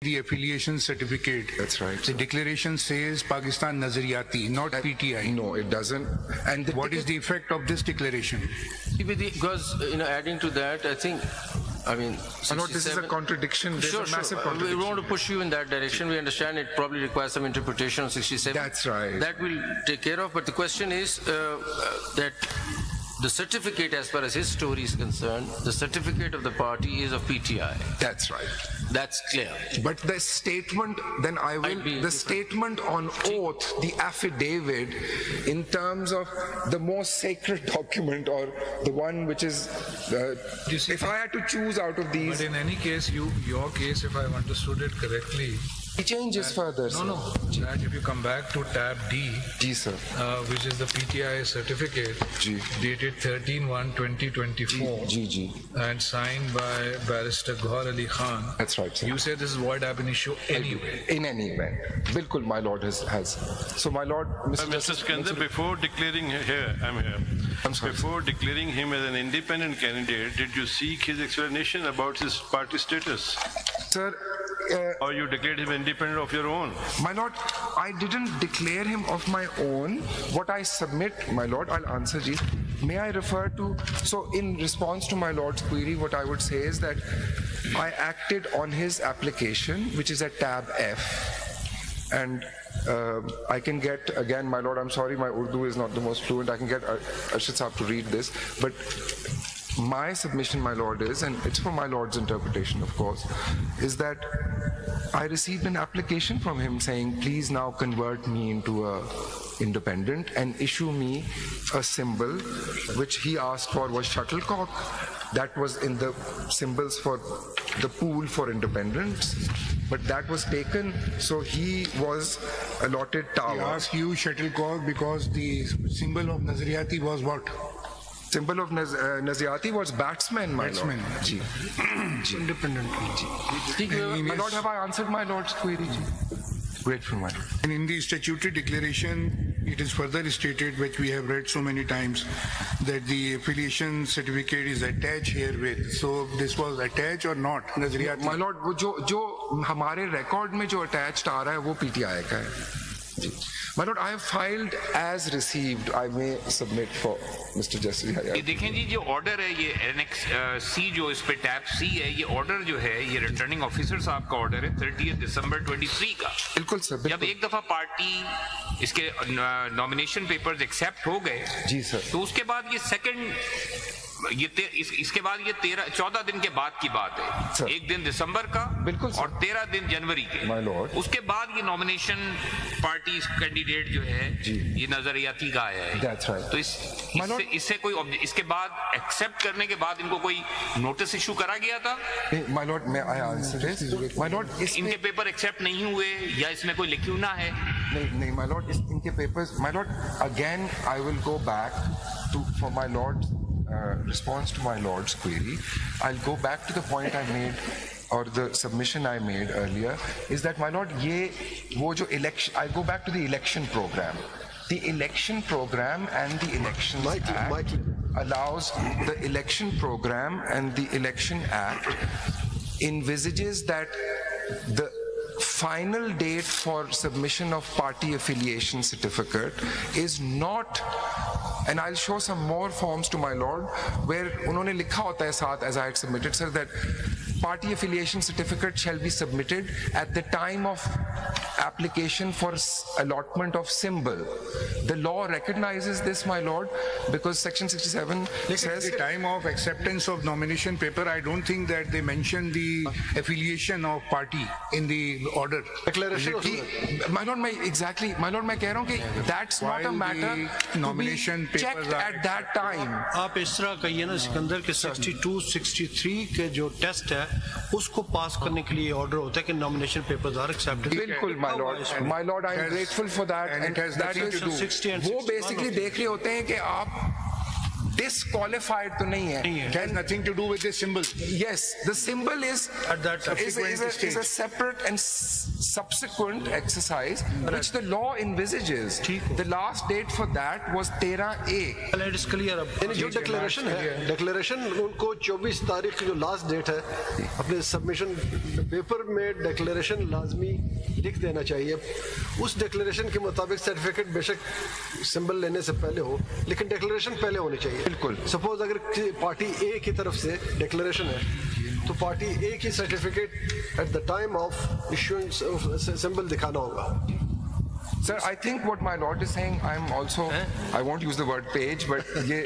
the affiliation certificate. That's right. The declaration says Pakistan Nazariyati, not PTI. No, it doesn't. And what is the effect of this declaration? Because, adding to that, I think, this is a contradiction. There's a massive contradiction. We want to push you in that direction. We understand it probably requires some interpretation of 67. That's right. That we'll take care of. But the question is that the certificate, as far as his story is concerned, the certificate of the party is of PTI. That's right. That's clear. But the statement, then I will, the statement on oath, the affidavit, in terms of the most sacred document, or the one which is, if I had to choose out of these. But in any case, your case, if I understood it correctly, it changes further. No. That if you come back to tab D, sir. Which is the PTI certificate, dated 13/1/2024, and signed by Barrister Ghor Ali Khan. That's right, sir. You say this is void ab initio anyway. In any event, Bilkul, my lord has. So, my lord, Mr. Skandar, before declaring before declaring him as an independent candidate, did you seek his explanation about his party status? Sir. Or you declared him independent of your own? My lord, I didn't declare him of my own. What I submit, my lord, I'll answer you. May I refer to, so in response to my lord's query, what I would say is that I acted on his application, which is at tab F. And I can get, again, my lord, I'm sorry, my Urdu is not the most fluent. I can get Arshad Saab to read this. But my submission, my lord, is, and it's for my lord's interpretation, of course, is that I received an application from him saying, please now convert me into a independent and issue me a symbol, which he asked for was shuttlecock. That was in the symbols for the pool for independents, but that was taken, so he was allotted tower. He asked you shuttlecock because the symbol of Nazariyati was what? Symbol of Nazariyati was batsman, my lord. Independent. My lord, have I answered my lord's query? Grateful, my lord. And in the statutory declaration, it is further stated, which we have read so many times, that the affiliation certificate is attached herewith. So this was attached or not? Nazariyati. My lord, जो हमारे record में जो attached आ रहा है वो PTI का है. My lord, I have filed as received. I may submit for Mr. Justice. ये देखें जी, जो ऑर्डर है ये एनेक्स सी, जो इस पे टैब सी है, ये ऑर्डर जो है ये रिटर्निंग ऑफिसर साहब का ऑर्डर है 30 दिसंबर 23 का. बिल्कुल सर. जब एक दफा पार्टी इसके नॉमिनेशन पेपर्स एक्सेप्ट हो गए जी सर, तो उसके बाद ये सेकंड इसके बाद ये 14 दिन के बाद की बात है. एक दिन दिसंबर का बिल्कुल और 13 दिन जनवरी के. माय लॉर्ड, उसके बाद ये नॉमिनेशन पार्टी कैंडिडेट जो है ये नजरियाती का आया है. That's right. तो इससे कोई इसके बाद एक्सेप्ट करने के बाद इनको कोई नोटिस इशू करा गया था? माय लॉर्ड, मैं I answer this. My lord, इनके पेपर एक्सेप्ट नहीं हुए या इसमें कोई लिक्यूना है? नहीं माय लॉर्ड, इनके papers, my lord, again I will go back to for my lord response to my lord's query. I'll go back to the point I made, or the submission I made earlier, is that my lord, wo jo election, I'll go back to the election program. The election program and the Elections Act allows, the election program and the Election Act envisages that the final date for submission of party affiliation certificate is not, and I'll show some more forms to my lord where unhone likha hota hai saath, as I had submitted, sir, that party affiliation certificate shall be submitted at the time of application for allotment of symbol. The law recognizes this, my lord, because section 67 says at the time of acceptance of nomination paper, I don't think that they mention the affiliation of party in the order. Declaration. My lord, exactly. My lord, मैं कह रहा हूँ कि that's not a matter to be checked at that time. आप इस तरह कहिए ना सिकंदर के 62, 63 के जो टेस्ट है उसको पास करने के लिए ऑर्डर होता है कि नॉमिनेशन पेपर्स आर एक्सेप्टेड. बिल्कुल my lord, I am grateful for that, and that is वो बेसिकली देख रहे होते हैं कि आप disqualified तो नहीं है. It has nothing to do with the symbol. Yes, the symbol is At that time. is a separate and subsequent exercise which the law envisages. The last date for that was 13A. It is clear अब. यानी जो declaration है, declaration उनको 24 तारीख की जो last date है, अपने सबमिशन पेपर में डिक्लेरेशन लाजमी लिख देना चाहिए. उस डिक्लेरेशन के मुताबिक सर्टिफिकेट बेशक सिंबल लेने से पहले हो, लेकिन डिक्लेरेशन पहले होनी चाहिए. बिल्कुल. सपोज अगर पार्टी ए की तरफ से डिक्लेरेशन है, तो पार्टी ए की certificate at the time of issuing symbol दिखाना होगा. Sir, I think what my lord is saying, I'm also, I won't use the word page, but ये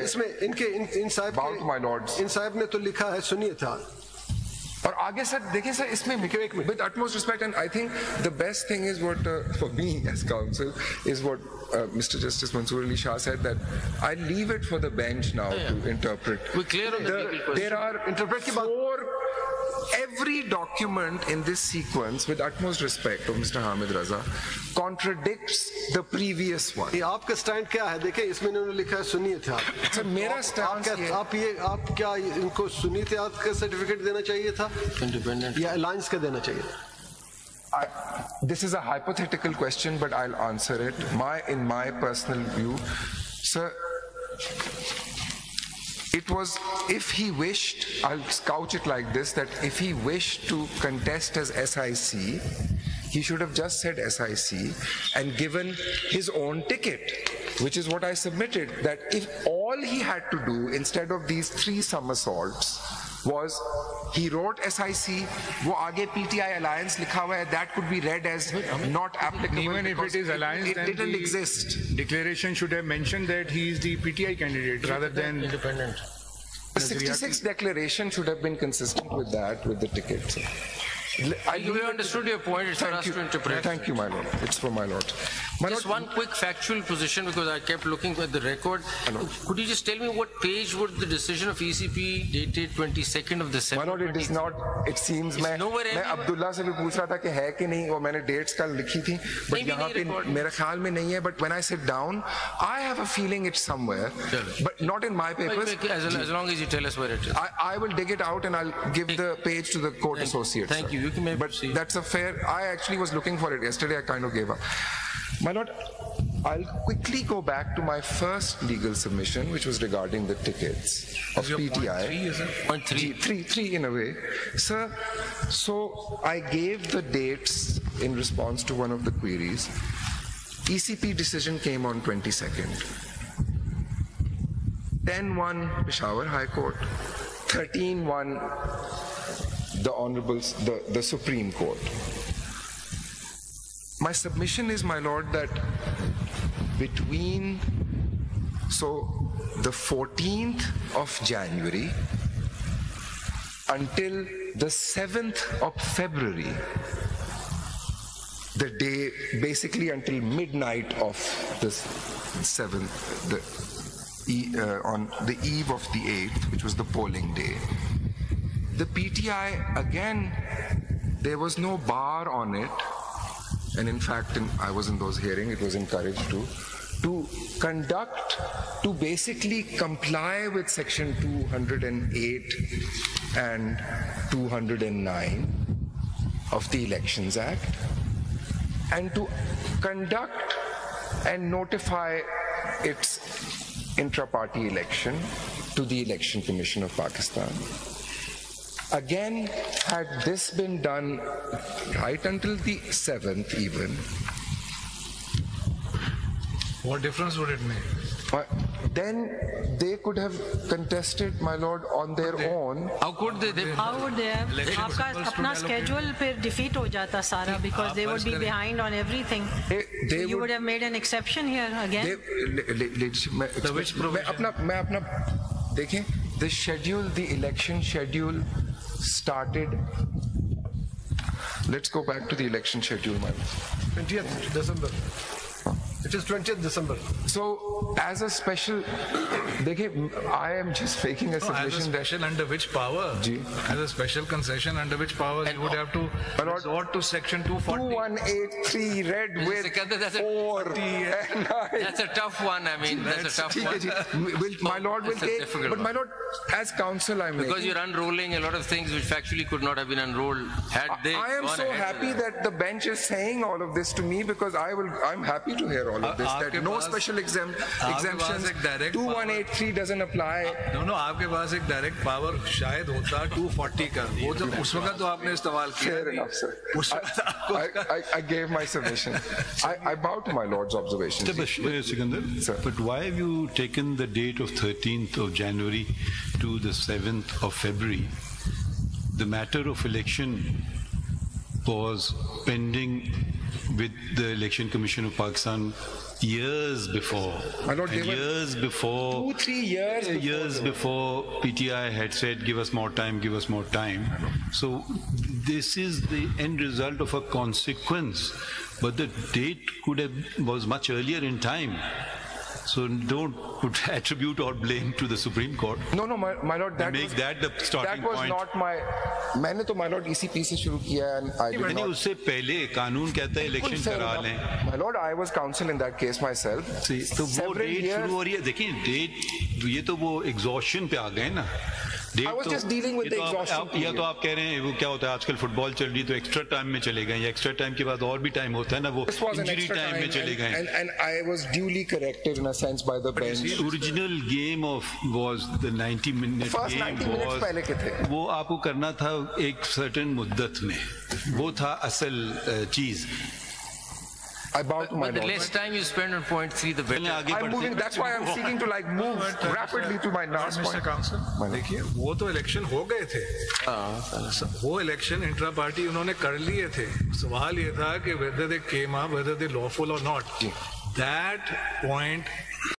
इसमें इनके इन साहब bow to my lords. इन साहब ने तो लिखा है सुनिए था. और आगे सर देखिए सर इसमें with utmost respect, and I think the best thing is what for me as counsel is what Mr. Justice Mansoor Ali Shah said, that I leave it for the bench now to interpret. We're clear on the legal question. There are every document in this sequence, with utmost respect of Mr. Hamid Raza, contradicts the previous one. ये आपका stand क्या है? देखिए इसमें इन्होंने लिखा है सुनिए थे. सर मेरा स्टैंड आप क्या इनको सुनिए थे का सर्टिफिकेट देना चाहिए था Independent. या अलायंस का देना चाहिए? This is a hypothetical question, but I'll answer it. In my personal view, sir, it was, if he wished, I'll couch it like this, that if he wished to contest as SIC, he should have just said SIC and given his own ticket, which is what I submitted, that if all he had to do instead of these 3 somersaults was he wrote SIC, वो आगे PTI alliance लिखा हुआ है, that could be read as not applicable. Even if it is alliance, it then didn't the exist. Declaration should have mentioned that he is the PTI candidate rather than Independent. The 66 declaration should have been consistent with that, with the ticket. We understood your point. It's for us to interpret. Thank you, my lord. It's for my lord. Just one quick factual position, because I kept looking at the record. Could you just tell me what page would the decision of ECP dated 22nd of December? My lord, it is not. It seems मैं अब्दुल्ला से भी पूछ रहा था कि है कि नहीं, और मैंने dates कल लिखी थी, but यहाँ पे मेरे ख्याल में नहीं है. But when I sit down, I have a feeling it's somewhere, but not in my papers. As long as you tell us where it is. I will dig it out and I'll give the page to the court associates. Thank you. You can maybe but see. That's a fair. I actually was looking for it yesterday. I kind of gave up. My lord, I'll quickly go back to my first legal submission, which was regarding the tickets of PTI. Point three. Three in a way. Sir, so I gave the dates in response to one of the queries. ECP decision came on 22nd. 10-1 Peshawar High Court. 13-1 the Honorable, the Supreme Court. My submission is, my lord, that between the 14th of January until the 7th of February, the day, basically until midnight of the 7th, on the eve of the 8th, which was the polling day, the PTI, again, there was no bar on it. And in fact, I was in those hearings, it was encouraged to basically comply with section 208 and 209 of the Elections Act, and to conduct and notify its intra-party election to the Election Commission of Pakistan. Again, had this been done right until the 7th even. What difference would it make? Then they could have contested, my lord, on their own. How could they? How would they have? आपका अपना schedule फिर defeat हो जाता सारा, because they would be behind on everything. You would have made an exception here again. मैं अपना देखें, the schedule, the election schedule started. Let's go back to the election schedule, my lord. 20th December. It is 20th December. So, as a special, I am just faking a submission. As a special under which power? As a special concession under which power you would have to resort to section 240. 2183 read with that's 4. That's a tough one. I mean, that's a tough one. My Lord will take, but my Lord, as counsel, I'm because you're unrolling a lot of things which factually could not have been unrolled had they. I am so happy that the bench is saying all of this to me, because I'm happy to hear all of this. That no special exemptions. 2183 doesn't apply. No, आपके पास एक direct power शायद होता 240 का. वो तो उस वक्त तो आपने इस्तेमाल किया. Fair enough, sir. I gave my submission. I bow to my Lord's observation. But why have you taken the date of 13th of January to the 7th of February? The matter of election was pending with the Election Commission of Pakistan years before. My Lord, years before, 2-3 years before PTI had said, give us more time, give us more time. So this is the end result of a consequence, but the date was much earlier in time. So don't attribute or blame to the Supreme Court. No, my Lord, that the starting was point. Not my. मैंने तो my Lord ECP से शुरू किया and I did not. उससे पहले कानून कहता है इलेक्शन करा लें. My Lord, I was counsel in that case myself. तो वो डेट शुरू हो रही है. देखिए डेट ये तो वो एग्जॉशन पे आ गए ना. I was just dealing with the exhaustion. या तो आप कह रहे हैं वो क्या होता है आजकल फुटबॉल चल रही है तो एक्स्ट्रा टाइम में चले गए या एक्स्ट्रा टाइम के बाद और भी टाइम होता है ना वो इंजरी टाइम में चले गए. And I was duly corrected in a sense by the bench. The original game was the 90-minute First game 90 minutes पहले के थे. वो आपको करना था एक certain मुद्दत में. वो था असल चीज. I bow to my Lord. The less time you spend on point 3, the better. I'm moving. That's why I'm seeking to move rapidly to my last point. Mr. Counsel, देखिए वो तो इलेक्शन हो गए थे. वो इलेक्शन इंट्रा पार्टी उन्होंने कर लिए थे. सवाल ये था कि whether they came up, whether they lawful or not. That point